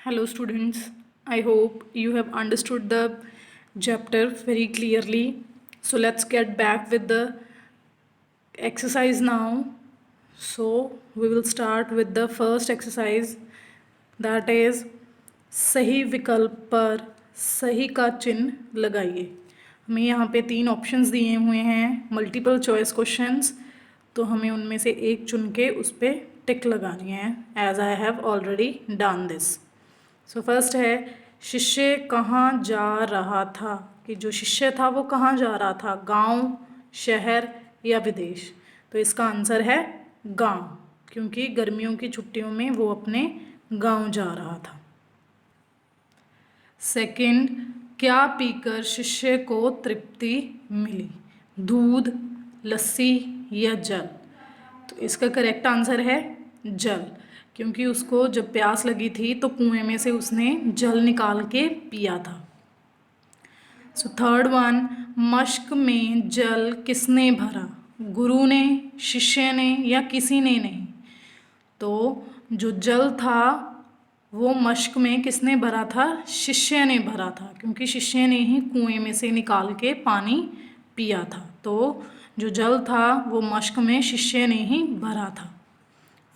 Hello students, I hope you have understood the chapter very clearly. So let's get back with the exercise now. So we will start with the first exercise, that is सही विकल्प पर सही का चिन्ह लगाइए। हमें यहाँ पे 3 ऑप्शंस दिए हुए हैं, मल्टीपल चॉइस क्वेश्चंस, तो हमें उनमें से एक चुन के उस पर टिक लगानी है, as I have already done this. So first है, शिष्य कहाँ जा रहा था, कि जो शिष्य था वो कहाँ जा रहा था, गांव, शहर या विदेश। तो इसका आंसर है गांव, क्योंकि गर्मियों की छुट्टियों में वो अपने गांव जा रहा था। सेकंड, क्या पीकर शिष्य को तृप्ति मिली, दूध, लस्सी या जल। तो इसका करेक्ट आंसर है जल, क्योंकि उसको जब प्यास लगी थी तो कुएं में से उसने जल निकाल के पिया था। सो थर्ड वन, मश्क में जल किसने भरा, गुरु ने, शिष्य ने या किसी ने नहीं। तो जो जल था वो मश्क में किसने भरा था, शिष्य ने भरा था, क्योंकि शिष्य ने ही कुएं में से निकाल के पानी पिया था। तो जो जल था वो मश्क में शिष्य ने ही भरा था।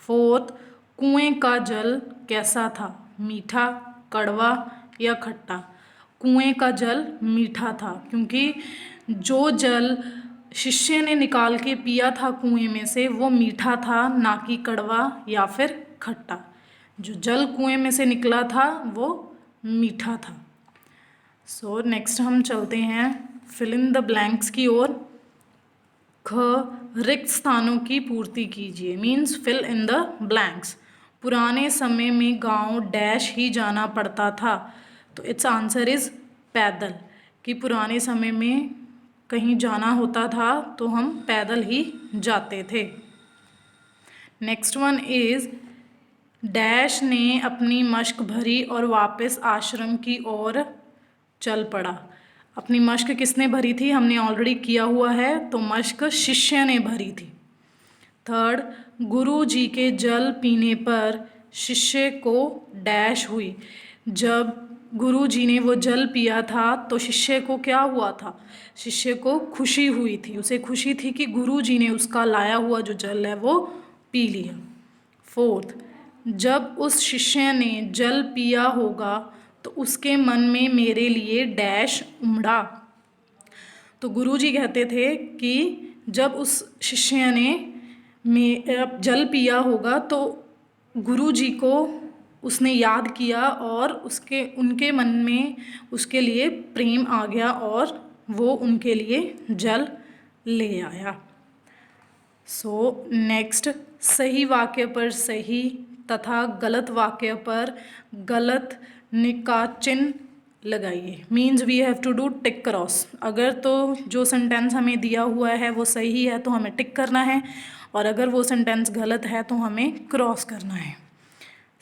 फोर्थ, कुएं का जल कैसा था, मीठा, कड़वा या खट्टा। कुएं का जल मीठा था, क्योंकि जो जल शिष्य ने निकाल के पिया था कुएं में से वो मीठा था, ना कि कड़वा या फिर खट्टा। जो जल कुएं में से निकला था वो मीठा था। सो नेक्स्ट हम चलते हैं फिल इन द ब्लैंक्स की ओर। ख, रिक्त स्थानों की पूर्ति कीजिए, means fill in the blanks. पुराने समय में गांव डैश ही जाना पड़ता था, तो इट्स आंसर इज पैदल, कि पुराने समय में कहीं जाना होता था तो हम पैदल ही जाते थे। नेक्स्ट वन इज, डैश ने अपनी मश्क भरी और वापस आश्रम की ओर चल पड़ा। अपनी मश्क किसने भरी थी, हमने ऑलरेडी किया हुआ है, तो मश्क शिष्य ने भरी थी। थर्ड, गुरु जी के जल पीने पर शिष्य को डैश हुई। जब गुरु जी ने वो जल पिया था तो शिष्य को क्या हुआ था, शिष्य को खुशी हुई थी, उसे खुशी थी कि गुरु जी ने उसका लाया हुआ जो जल है वो पी लिया। फोर्थ, जब उस शिष्य ने जल पिया होगा तो उसके मन में मेरे लिए डैश उमड़ा। तो गुरुजी कहते थे कि जब उस शिष्य ने जल पिया होगा तो गुरुजी को उसने याद किया और उनके मन में उसके लिए प्रेम आ गया और वो उनके लिए जल ले आया। सो नेक्स्ट, सही वाक्य पर सही तथा गलत वाक्य पर गलत का चिन्ह लगाइए, means we have to do tick cross. अगर तो जो सेंटेंस हमें दिया हुआ है वो सही है तो हमें टिक करना है, और अगर वो सेंटेंस गलत है तो हमें क्रॉस करना है।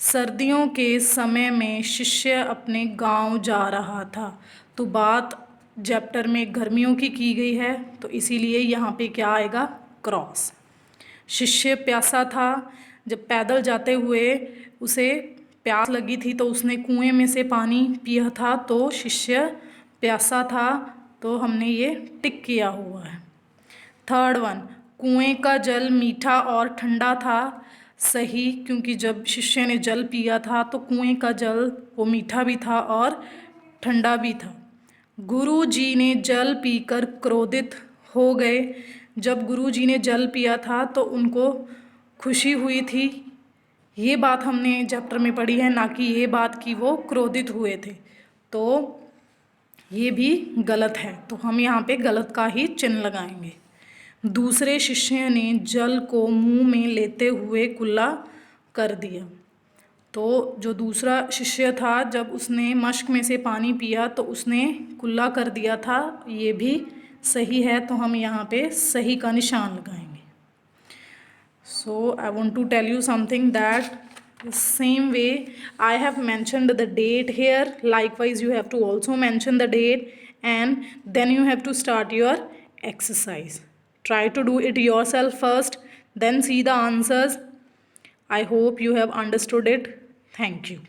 सर्दियों के समय में शिष्य अपने गांव जा रहा था, तो बात चैप्टर में गर्मियों की गई है, तो इसीलिए यहाँ पे क्या आएगा, क्रॉस। शिष्य प्यासा था, जब पैदल जाते हुए उसे प्यास लगी थी तो उसने कुएं में से पानी पिया था, तो शिष्य प्यासा था, तो हमने ये टिक किया हुआ है। थर्ड वन, कुएं का जल मीठा और ठंडा था, सही, क्योंकि जब शिष्य ने जल पिया था तो कुएं का जल वो मीठा भी था और ठंडा भी था। गुरु जी ने जल पीकर क्रोधित हो गए, जब गुरु जी ने जल पिया था तो उनको खुशी हुई थी। ये बात हमने चैप्टर में पढ़ी है, ना कि ये बात कि वो क्रोधित हुए थे, तो ये भी गलत है, तो हम यहाँ पे गलत का ही चिन्ह लगाएंगे। दूसरे शिष्य ने जल को मुंह में लेते हुए कुल्ला कर दिया। तो जो दूसरा शिष्य था जब उसने मश्क में से पानी पिया तो उसने कुल्ला कर दिया था, ये भी सही है, तो हम यहाँ पे सही का निशान लगाएंगे। So I want to tell you something that the same way I have mentioned the date here, likewise you have to also mention the date and then you have to start your exercise. Try to do it yourself first, then see the answers. I hope you have understood it. Thank you.